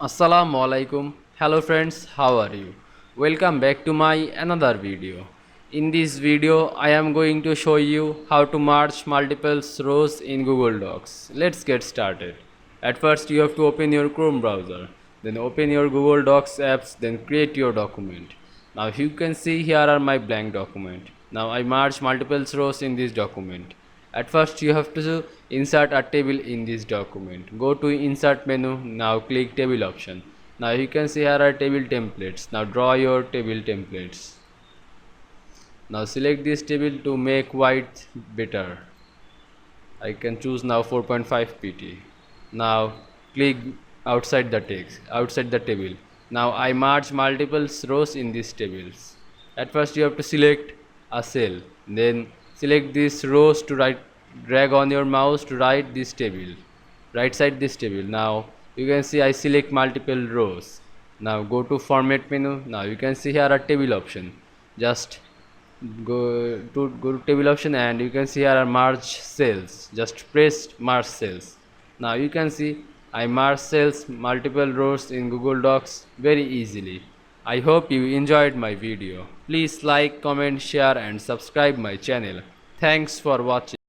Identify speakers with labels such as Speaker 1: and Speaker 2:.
Speaker 1: Assalamu Walaikum. Hello friends, how are you? Welcome back to my another video. In this video, I am going to show you how to merge multiple rows in Google Docs. Let's get started. At first, you have to open your Chrome browser. Then open your Google Docs apps, then create your document. Now you can see here are my blank document. Now I merge multiple rows in this document. At first you have to insert a table in this document. Go to insert menu. Now click table option. Now you can see here are table templates. Now draw your table templates. Now select this table to make white better. I can choose now 4.5 pt. Now click outside the text, outside the table. Now I merge multiple rows in these tables. At first you have to select a cell, then select these rows to right, drag on your mouse to right side this table. Now you can see I select multiple rows. Now go to format menu. Now you can see here a table option. Just go to table option and you can see here are merge cells. Just press merge cells. Now you can see I merge cells multiple rows in Google Docs very easily. I hope you enjoyed my video. Please like, comment, share and subscribe my channel. Thanks for watching.